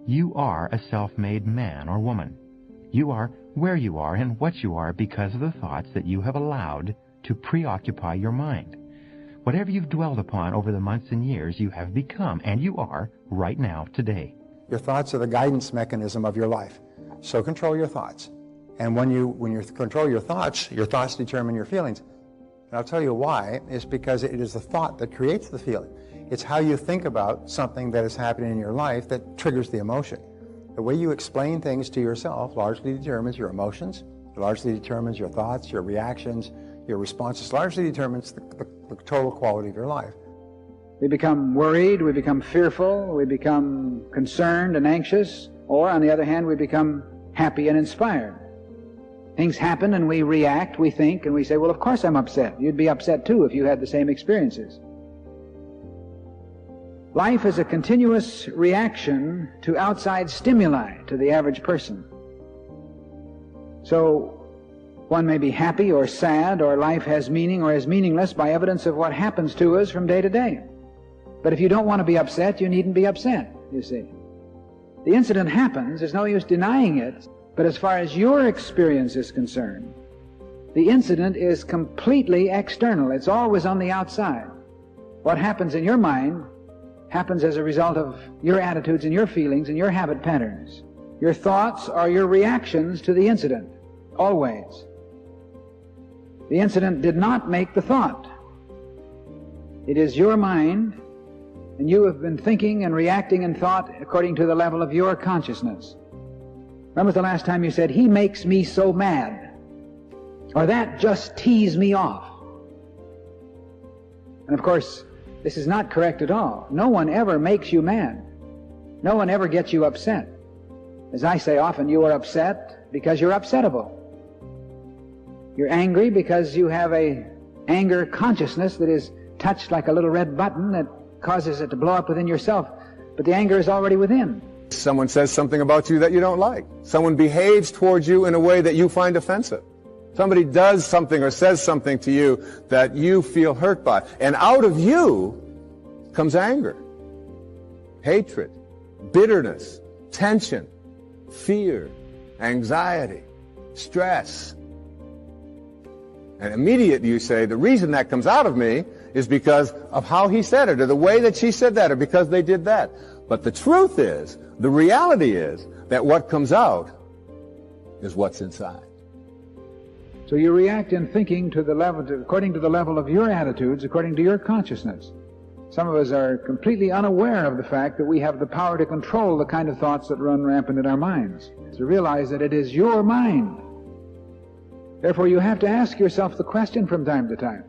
You are a self-made man or woman. You are where you are and what you are because of the thoughts that you have allowed to preoccupy your mind. Whatever you've dwelled upon over the months and years, you have become, and you are, right now, today. Your thoughts are the guidance mechanism of your life. So control your thoughts. And when you control your thoughts determine your feelings. And I'll tell you why. It's because it is the thought that creates the feeling. It's how you think about something that is happening in your life that triggers the emotion. The way you explain things to yourself largely determines your emotions, largely determines your thoughts, your reactions, your responses, largely determines the total quality of your life. We become worried, we become fearful, we become concerned and anxious, or on the other hand, we become happy and inspired. Things happen and we react, we think, and we say, well, of course I'm upset. You'd be upset too if you had the same experiences. Life is a continuous reaction to outside stimuli to the average person. So one may be happy or sad, or life has meaning or is meaningless by evidence of what happens to us from day to day. But if you don't want to be upset, you needn't be upset, you see. The incident happens, there's no use denying it, but as far as your experience is concerned, the incident is completely external. It's always on the outside. What happens in your mind happens as a result of your attitudes and your feelings and your habit patterns. Your thoughts are your reactions to the incident, always. The incident did not make the thought. It is your mind, and you have been thinking and reacting in thought according to the level of your consciousness. When was the last time you said, he makes me so mad? Or that just teased me off? And of course, this is not correct at all. No one ever makes you mad. No one ever gets you upset. As I say often, you are upset because you're upsettable. You're angry because you have a anger consciousness that is touched like a little red button that causes it to blow up within yourself. But the anger is already within. Someone says something about you that you don't like. Someone behaves towards you in a way that you find offensive. Somebody does something or says something to you that you feel hurt by. And out of you comes anger, hatred, bitterness, tension, fear, anxiety, stress. And immediately you say, the reason that comes out of me is because of how he said it, or the way that she said that, or because they did that. But the truth is, the reality is, that what comes out is what's inside. So you react in thinking to the level, according to the level of your attitudes, according to your consciousness. Some of us are completely unaware of the fact that we have the power to control the kind of thoughts that run rampant in our minds. To realize that it is your mind. Therefore, you have to ask yourself the question from time to time.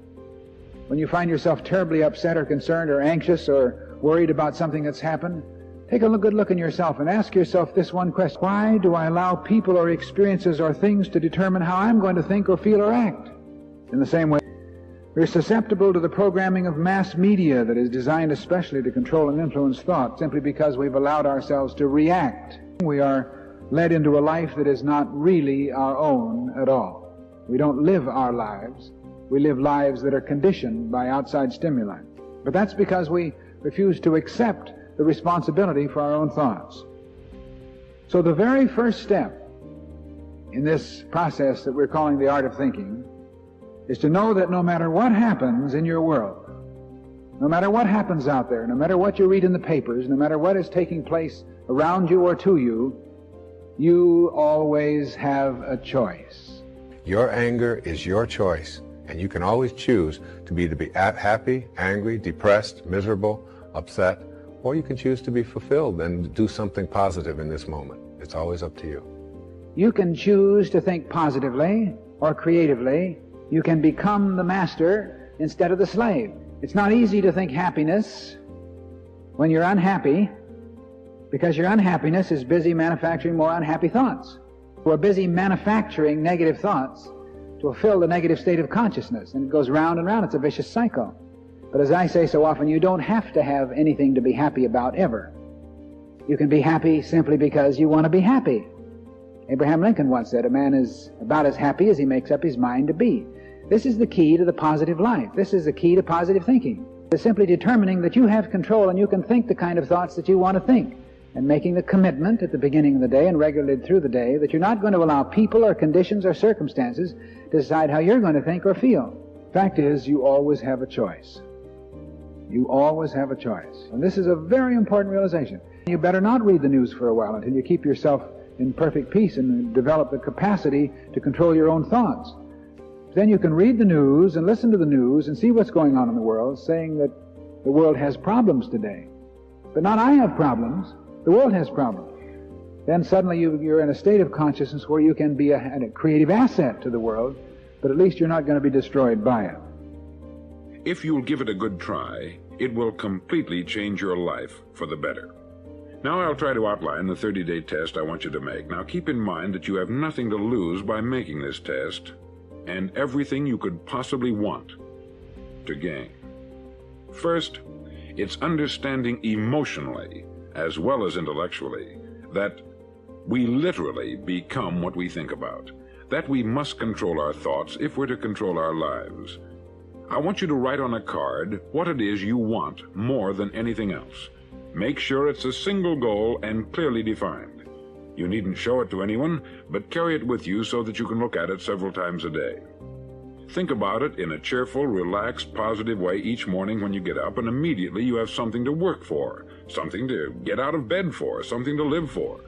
When you find yourself terribly upset or concerned or anxious or worried about something that's happened, take a good look in yourself and ask yourself this one question. Why do I allow people or experiences or things to determine how I'm going to think or feel or act? In the same way, we're susceptible to the programming of mass media that is designed especially to control and influence thought, simply because we've allowed ourselves to react. We are led into a life that is not really our own at all. We don't live our lives. We live lives that are conditioned by outside stimuli. But that's because we refuse to accept the responsibility for our own thoughts. So the very first step in this process that we're calling the art of thinking is to know that no matter what happens in your world, no matter what happens out there, no matter what you read in the papers, no matter what is taking place around you or to you, you always have a choice. Your anger is your choice, and you can always choose to be happy, angry, depressed, miserable, upset, or you can choose to be fulfilled and do something positive in this moment. It's always up to you. You can choose to think positively or creatively. You can become the master instead of the slave. It's not easy to think happiness when you're unhappy, because your unhappiness is busy manufacturing more unhappy thoughts. We're busy manufacturing negative thoughts to fulfill the negative state of consciousness, and it goes round and round. It's a vicious cycle. But as I say so often, you don't have to have anything to be happy about ever. You can be happy simply because you want to be happy. Abraham Lincoln once said, a man is about as happy as he makes up his mind to be. This is the key to the positive life. This is the key to positive thinking. It's simply determining that you have control and you can think the kind of thoughts that you want to think. and making the commitment at the beginning of the day and regularly through the day that you're not going to allow people or conditions or circumstances to decide how you're going to think or feel. Fact is, you always have a choice. You always have a choice. And this is a very important realization. You better not read the news for a while until you keep yourself in perfect peace and develop the capacity to control your own thoughts. Then you can read the news and listen to the news and see what's going on in the world, saying that the world has problems today. But not I have problems, the world has problems. Then suddenly you're in a state of consciousness where you can be a creative asset to the world, but at least you're not going to be destroyed by it. If you'll give it a good try, it will completely change your life for the better. Now I'll try to outline the 30-day test I want you to make. Now keep in mind that you have nothing to lose by making this test, and everything you could possibly want to gain. First, it's understanding emotionally, as well as intellectually, that we literally become what we think about, that we must control our thoughts if we're to control our lives. I want you to write on a card what it is you want more than anything else. Make sure it's a single goal and clearly defined. You needn't show it to anyone, but carry it with you so that you can look at it several times a day. Think about it in a cheerful, relaxed, positive way each morning when you get up, and immediately you have something to work for, something to get out of bed for, something to live for.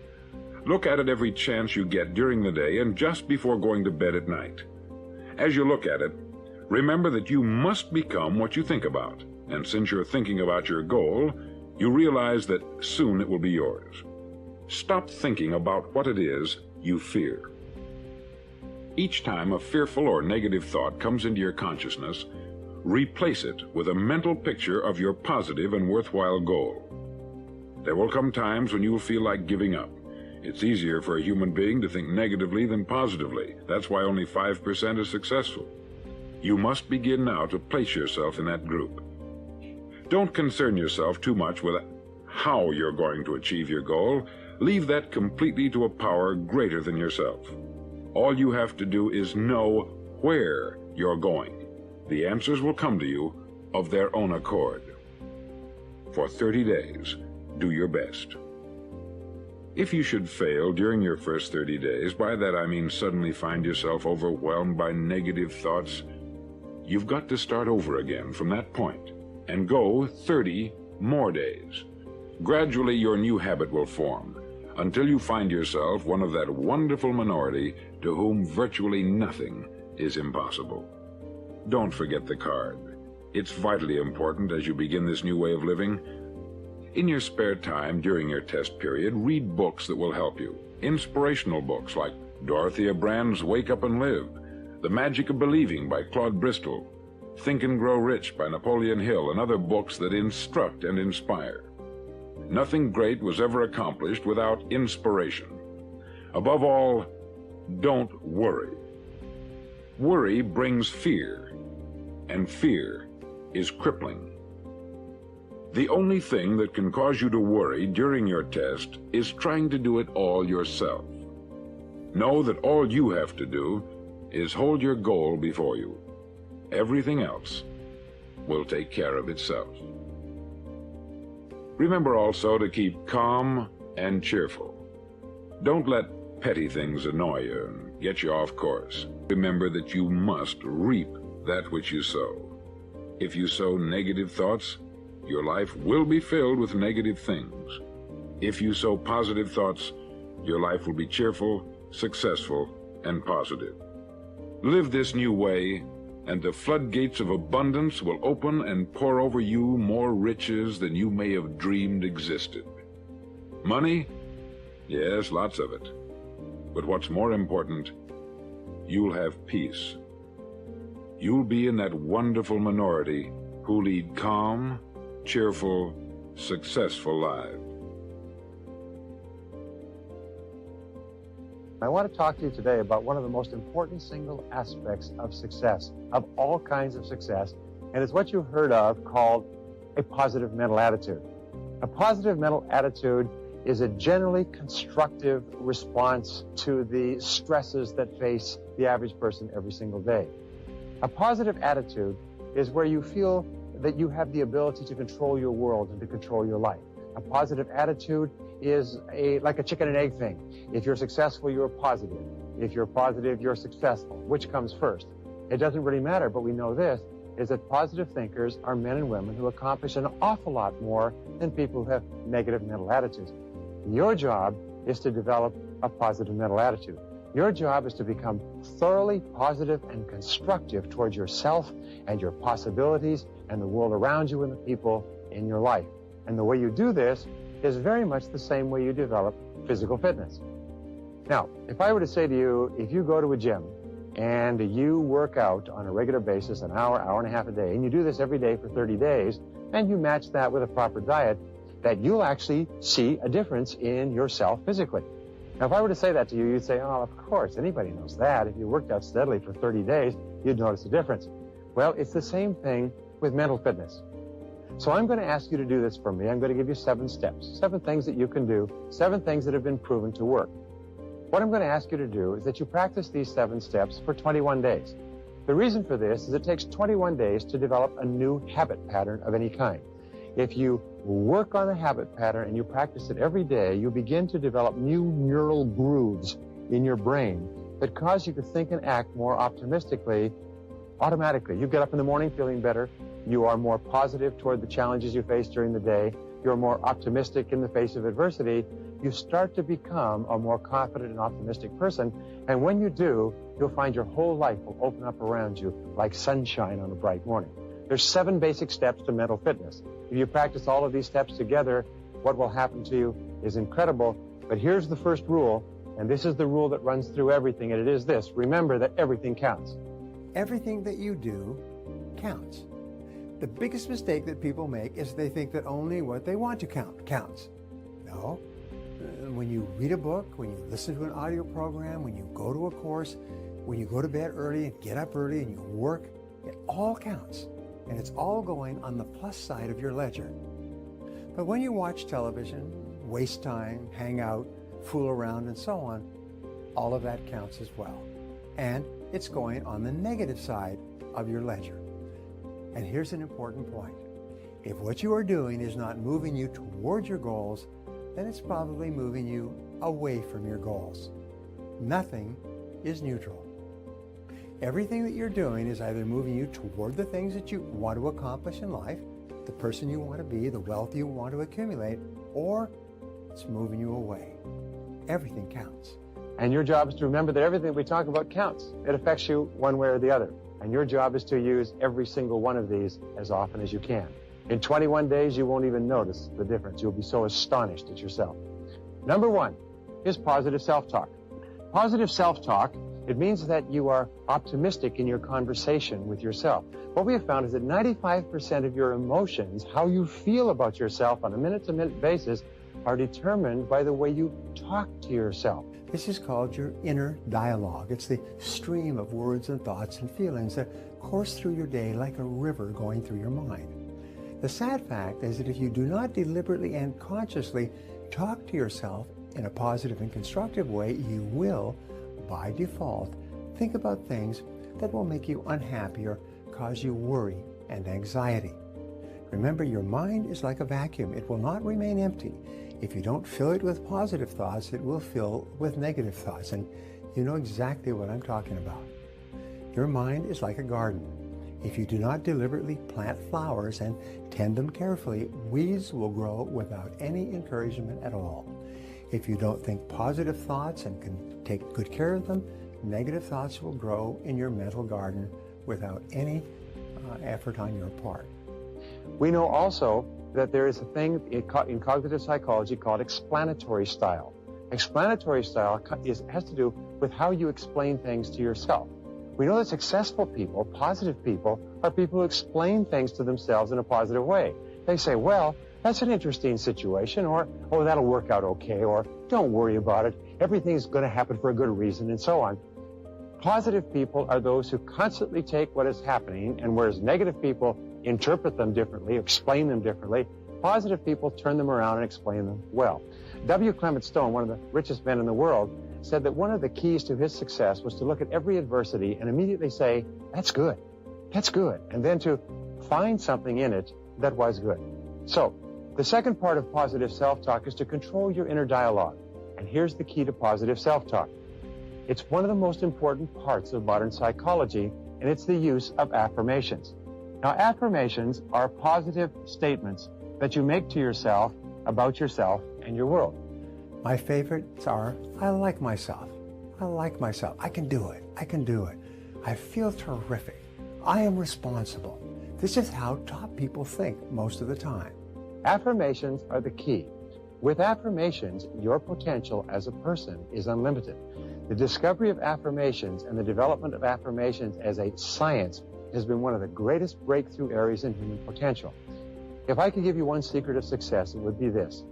Look at it every chance you get during the day and just before going to bed at night. As you look at it, remember that you must become what you think about, and since you're thinking about your goal, you realize that soon it will be yours. Stop thinking about what it is you fear. Each time a fearful or negative thought comes into your consciousness, replace it with a mental picture of your positive and worthwhile goal. There will come times when you will feel like giving up. It's easier for a human being to think negatively than positively. That's why only 5% is successful. You must begin now to place yourself in that group. Don't concern yourself too much with how you're going to achieve your goal. Leave that completely to a power greater than yourself. All you have to do is know where you're going. The answers will come to you of their own accord. For 30 days, do your best. If you should fail during your first 30 days, by that I mean suddenly find yourself overwhelmed by negative thoughts, you've got to start over again from that point and go 30 more days. Gradually your new habit will form until you find yourself one of that wonderful minority to whom virtually nothing is impossible. Don't forget the card. It's vitally important as you begin this new way of living. In your spare time during your test period, read books that will help you. Inspirational books like Dorothea Brand's Wake Up and Live, The Magic of Believing by Claude Bristol, Think and Grow Rich by Napoleon Hill, and other books that instruct and inspire. Nothing great was ever accomplished without inspiration. Above all, don't worry. Worry brings fear, and fear is crippling. The only thing that can cause you to worry during your test is trying to do it all yourself. Know that all you have to do is hold your goal before you. Everything else will take care of itself. Remember also to keep calm and cheerful. Don't let petty things annoy you and get you off course. Remember that you must reap that which you sow. If you sow negative thoughts, your life will be filled with negative things. If you sow positive thoughts, your life will be cheerful, successful, and positive. Live this new way, and the floodgates of abundance will open and pour over you more riches than you may have dreamed existed. Money? Yes, lots of it. But what's more important, you'll have peace. You'll be in that wonderful minority who lead calm, cheerful, successful lives. I want to talk to you today about one of the most important single aspects of success, of all kinds of success, and it's what you've heard of called a positive mental attitude. A positive mental attitude is a generally constructive response to the stresses that face the average person every single day. A positive attitude is where you feel that you have the ability to control your world and to control your life. A positive attitude is like a chicken and egg thing. If you're successful, you're positive. If you're positive, you're successful. Which comes first? It doesn't really matter, but we know this, is that positive thinkers are men and women who accomplish an awful lot more than people who have negative mental attitudes. Your job is to develop a positive mental attitude. Your job is to become thoroughly positive and constructive towards yourself and your possibilities and the world around you and the people in your life. And the way you do this is very much the same way you develop physical fitness. Now, if I were to say to you, if you go to a gym and you work out on a regular basis, an hour, hour and a half a day, and you do this every day for 30 days, and you match that with a proper diet, that you'll actually see a difference in yourself physically. Now, if I were to say that to you, you'd say, oh, of course, anybody knows that. If you worked out steadily for 30 days, you'd notice a difference. Well, it's the same thing with mental fitness. So I'm going to ask you to do this for me. I'm going to give you 7 steps, 7 things that you can do, 7 things that have been proven to work. What I'm going to ask you to do is that you practice these 7 steps for 21 days. The reason for this is it takes 21 days to develop a new habit pattern of any kind. If you work on a habit pattern and you practice it every day, you begin to develop new neural grooves in your brain that cause you to think and act more optimistically automatically. You get up in the morning feeling better. You are more positive toward the challenges you face during the day. You're more optimistic in the face of adversity. You start to become a more confident and optimistic person. And when you do, you'll find your whole life will open up around you like sunshine on a bright morning. There's 7 basic steps to mental fitness. If you practice all of these steps together, what will happen to you is incredible. But here's the first rule, and this is the rule that runs through everything, and it is this. Remember that everything counts. Everything that you do counts. The biggest mistake that people make is they think that only what they want to count counts. No. When you read a book, when you listen to an audio program, when you go to a course, when you go to bed early and get up early and you work, it all counts. And it's all going on the plus side of your ledger. But when you watch television, waste time, hang out, fool around, and so on, all of that counts as well. And it's going on the negative side of your ledger. And here's an important point. If what you are doing is not moving you towards your goals, then it's probably moving you away from your goals. Nothing is neutral. Everything that you're doing is either moving you toward the things that you want to accomplish in life, the person you want to be, the wealth you want to accumulate, or it's moving you away. Everything counts. And your job is to remember that everything we talk about counts. It affects you one way or the other. And your job is to use every single one of these as often as you can. In 21 days, you won't even notice the difference. You'll be so astonished at yourself. Number 1 is positive self-talk. Positive self-talk, it means that you are optimistic in your conversation with yourself. What we have found is that 95% of your emotions, how you feel about yourself on a minute-to-minute basis, are determined by the way you talk to yourself. This is called your inner dialogue. It's the stream of words and thoughts and feelings that course through your day like a river going through your mind. The sad fact is that if you do not deliberately and consciously talk to yourself in a positive and constructive way, you will, by default, think about things that will make you unhappy or cause you worry and anxiety. Remember, your mind is like a vacuum. It will not remain empty. If you don't fill it with positive thoughts, it will fill with negative thoughts, and you know exactly what I'm talking about. Your mind is like a garden. If you do not deliberately plant flowers and tend them carefully, weeds will grow without any encouragement at all. If you don't think positive thoughts and can take good care of them, negative thoughts will grow in your mental garden without any effort on your part. We know also that there is a thing in cognitive psychology called explanatory style. Explanatory style has to do with how you explain things to yourself. We know that successful people, positive people, are people who explain things to themselves in a positive way. They say, well, that's an interesting situation, or, oh, that'll work out okay, or don't worry about it, everything's going to happen for a good reason, and so on. Positive people are those who constantly take what is happening, and whereas negative people interpret them differently, explain them differently, positive people turn them around and explain them well. W. Clement Stone, one of the richest men in the world, said that one of the keys to his success was to look at every adversity and immediately say, that's good, and then to find something in it that was good. So, The second part of positive self-talk is to control your inner dialogue. And here's the key to positive self-talk. It's one of the most important parts of modern psychology, and it's the use of affirmations. Now, affirmations are positive statements that you make to yourself about yourself and your world. My favorites are, I like myself. I like myself. I can do it. I can do it. I feel terrific. I am responsible. This is how top people think most of the time. Affirmations are the key. With affirmations, your potential as a person is unlimited. The discovery of affirmations and the development of affirmations as a science has been one of the greatest breakthrough areas in human potential. If I could give you one secret of success, it would be this.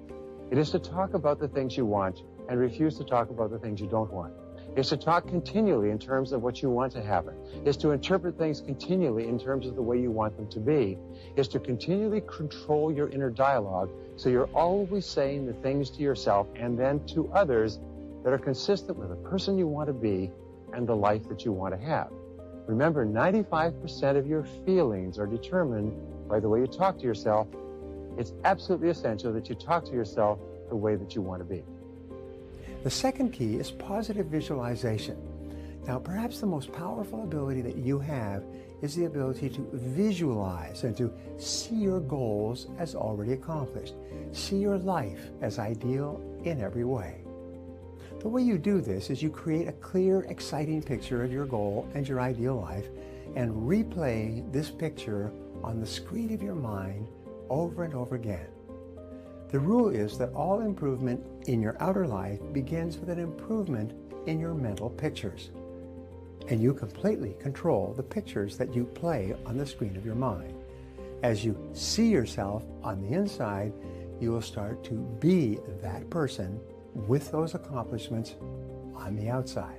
It is to talk about the things you want and refuse to talk about the things you don't want. It's to talk continually in terms of what you want to happen. It's to interpret things continually in terms of the way you want them to be. It's to continually control your inner dialogue so you're always saying the things to yourself and then to others that are consistent with the person you want to be and the life that you want to have. Remember, 95% of your feelings are determined by the way you talk to yourself. It's absolutely essential that you talk to yourself the way that you want to be. The second key is positive visualization. Now, perhaps the most powerful ability that you have is the ability to visualize and to see your goals as already accomplished. See your life as ideal in every way. The way you do this is you create a clear, exciting picture of your goal and your ideal life and replay this picture on the screen of your mind over and over again. The rule is that all improvement in your outer life begins with an improvement in your mental pictures. And you completely control the pictures that you play on the screen of your mind. As you see yourself on the inside, you will start to be that person with those accomplishments on the outside.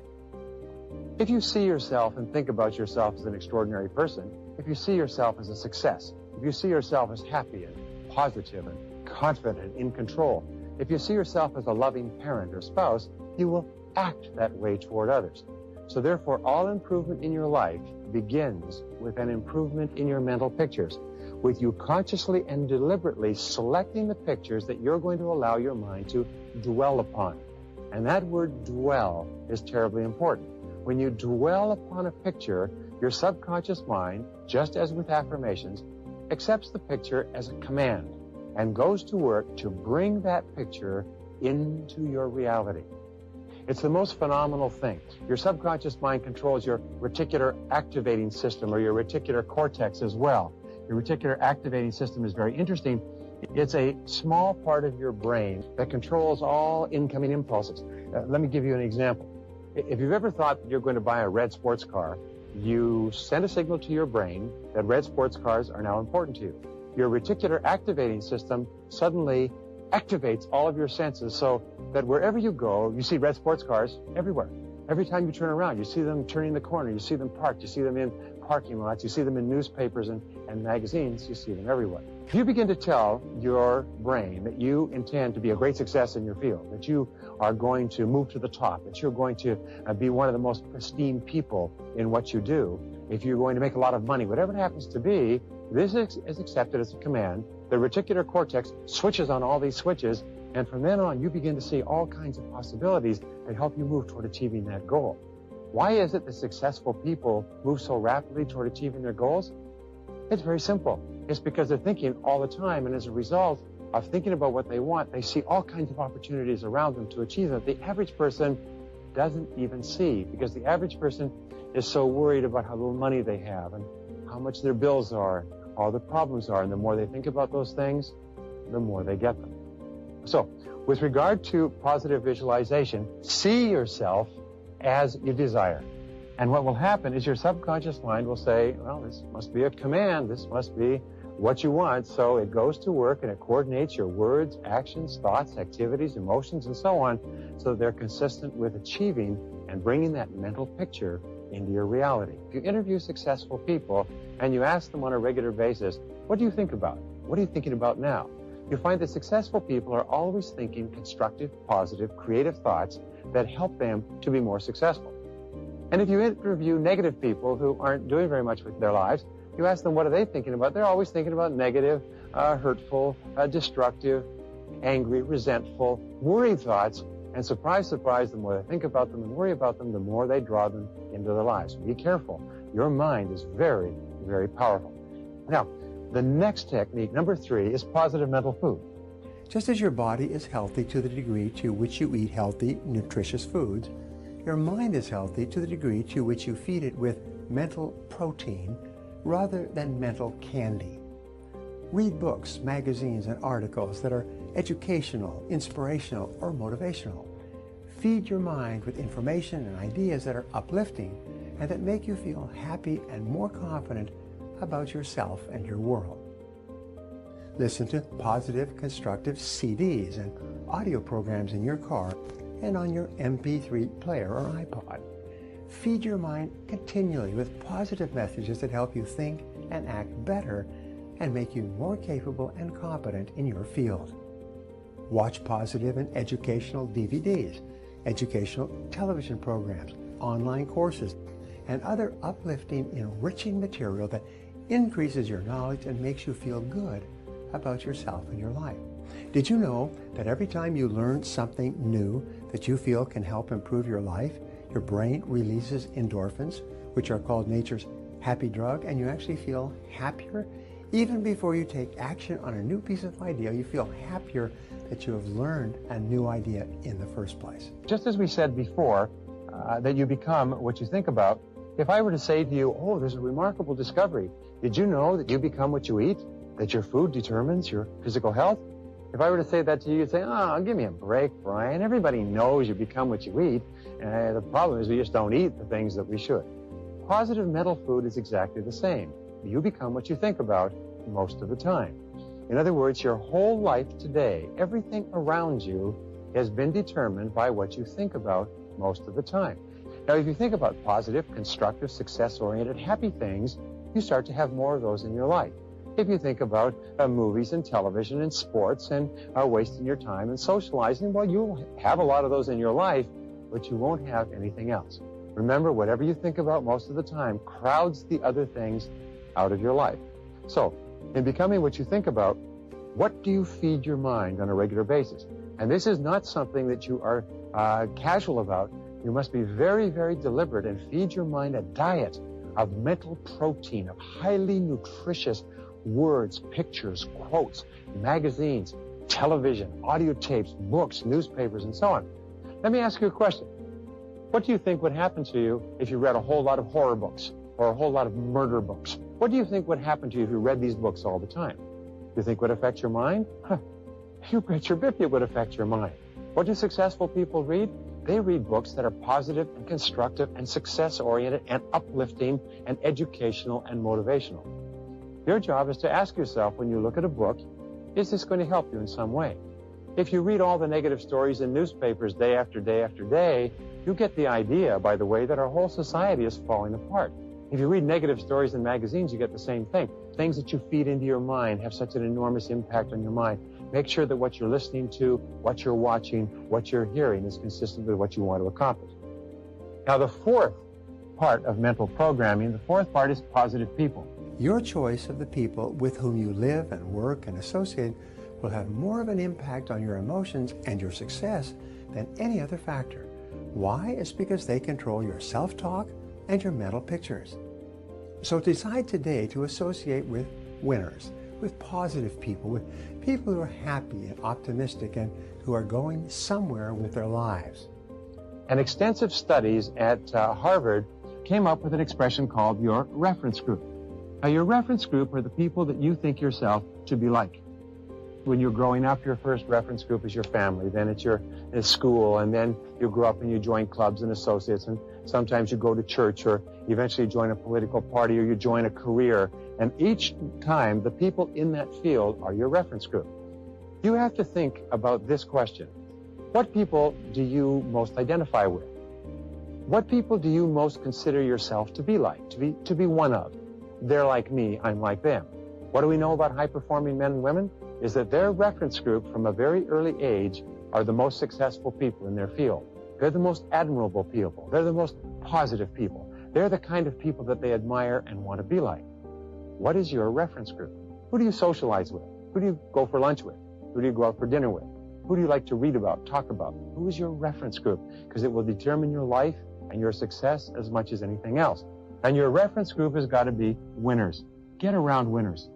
If you see yourself and think about yourself as an extraordinary person, if you see yourself as a success, if you see yourself as happy and positive and confident, in control, if you see yourself as a loving parent or spouse, you will act that way toward others. So therefore, all improvement in your life begins with an improvement in your mental pictures, with you consciously and deliberately selecting the pictures that you're going to allow your mind to dwell upon. And that word dwell is terribly important. When you dwell upon a picture, your subconscious mind, just as with affirmations, accepts the picture as a command and goes to work to bring that picture into your reality. It's the most phenomenal thing. Your subconscious mind controls your reticular activating system or your reticular cortex as well. Your reticular activating system is very interesting. It's a small part of your brain that controls all incoming impulses. Let me give you an example. If you've ever thought that you're going to buy a red sports car, you send a signal to your brain that red sports cars are now important to you. Your reticular activating system suddenly activates all of your senses so that wherever you go, you see red sports cars everywhere. Every time you turn around, you see them turning the corner, you see them parked, you see them in parking lots, you see them in newspapers and magazines, you see them everywhere. If you begin to tell your brain that you intend to be a great success in your field, that you are going to move to the top, that you're going to be one of the most esteemed people in what you do, if you're going to make a lot of money, whatever it happens to be, this is accepted as a command. The reticular cortex switches on all these switches, and from then on, you begin to see all kinds of possibilities that help you move toward achieving that goal. Why is it that successful people move so rapidly toward achieving their goals? It's very simple. It's because they're thinking all the time, and as a result of thinking about what they want, they see all kinds of opportunities around them to achieve them. The average person doesn't even see, because the average person is so worried about how little money they have and how much their bills are, all the problems are, and the more they think about those things, the more they get them. So, with regard to positive visualization, see yourself as you desire. And what will happen is your subconscious mind will say, well, this must be a command, this must be what you want, so it goes to work and it coordinates your words, actions, thoughts, activities, emotions, and so on, so they're consistent with achieving and bringing that mental picture into your reality. If you interview successful people and you ask them on a regular basis, what do you think about? What are you thinking about now? You find that successful people are always thinking constructive, positive, creative thoughts that help them to be more successful. And if you interview negative people who aren't doing very much with their lives, you ask them what are they thinking about, they're always thinking about negative, hurtful, destructive, angry, resentful, worrying thoughts. And surprise, surprise, the more they think about them and worry about them, the more they draw them into their lives. Be careful. Your mind is very, very powerful. Now, the next technique, number 3, is positive mental food. Just as your body is healthy to the degree to which you eat healthy, nutritious foods, your mind is healthy to the degree to which you feed it with mental protein rather than mental candy. Read books, magazines, and articles that are educational, inspirational, or motivational. Feed your mind with information and ideas that are uplifting and that make you feel happy and more confident about yourself and your world. Listen to positive, constructive CDs and audio programs in your car and on your MP3 player or iPod. Feed your mind continually with positive messages that help you think and act better and make you more capable and competent in your field. Watch positive and educational DVDs, educational television programs, online courses, and other uplifting, enriching material that increases your knowledge and makes you feel good about yourself and your life. Did you know that every time you learn something new that you feel can help improve your life, your brain releases endorphins, which are called nature's happy drug, and you actually feel happier? Even before you take action on a new piece of idea, you feel happier that you have learned a new idea in the first place. Just as we said before, that you become what you think about, if I were to say to you, oh, there's a remarkable discovery. Did you know that you become what you eat? That your food determines your physical health? If I were to say that to you, you'd say, oh, give me a break, Brian. Everybody knows you become what you eat. The problem is we just don't eat the things that we should. Positive mental food is exactly the same. You become what you think about most of the time. In other words, your whole life today, everything around you has been determined by what you think about most of the time. Now, if you think about positive, constructive, success-oriented, happy things, you start to have more of those in your life. If you think about movies and television and sports and wasting your time and socializing, well, you'll have a lot of those in your life, but you won't have anything else. Remember, whatever you think about most of the time crowds the other things out of your life. So, in becoming what you think about, what do you feed your mind on a regular basis? And this is not something that you are casual about. You must be very, very deliberate and feed your mind a diet of mental protein, of highly nutritious words, pictures, quotes, magazines, television, audio tapes, books, newspapers, and so on. Let me ask you a question. What do you think would happen to you if you read a whole lot of horror books or a whole lot of murder books? What do you think would happen to you if you read these books all the time? Do you think would affect your mind? You bet your bip it would affect your mind. What do successful people read? They read books that are positive and constructive and success-oriented and uplifting and educational and motivational. Your job is to ask yourself when you look at a book, is this going to help you in some way? If you read all the negative stories in newspapers day after day after day, you get the idea, by the way, that our whole society is falling apart. If you read negative stories in magazines, you get the same thing. Things that you feed into your mind have such an enormous impact on your mind. Make sure that what you're listening to, what you're watching, what you're hearing is consistent with what you want to accomplish. Now, the fourth part of mental programming, the fourth part is positive people. Your choice of the people with whom you live and work and associate will have more of an impact on your emotions and your success than any other factor. Why? It's because they control your self-talk and your mental pictures. So decide today to associate with winners, with positive people, with people who are happy and optimistic and who are going somewhere with their lives. And extensive studies at Harvard came up with an expression called your reference group. Now, your reference group are the people that you think yourself to be like. When you're growing up, your first reference group is your family, then it's your school, and then you grow up and you join clubs and associates, and sometimes you go to church, or eventually join a political party, or you join a career. And each time, the people in that field are your reference group. You have to think about this question. What people do you most identify with? What people do you most consider yourself to be like, to be one of? They're like me, I'm like them. What do we know about high-performing men and women? Is that their reference group from a very early age are the most successful people in their field. They're the most admirable people. They're the most positive people. They're the kind of people that they admire and want to be like. What is your reference group? Who do you socialize with? Who do you go for lunch with? Who do you go out for dinner with? Who do you like to read about, talk about? Who is your reference group? Because it will determine your life and your success as much as anything else. And your reference group has got to be winners. Get around winners.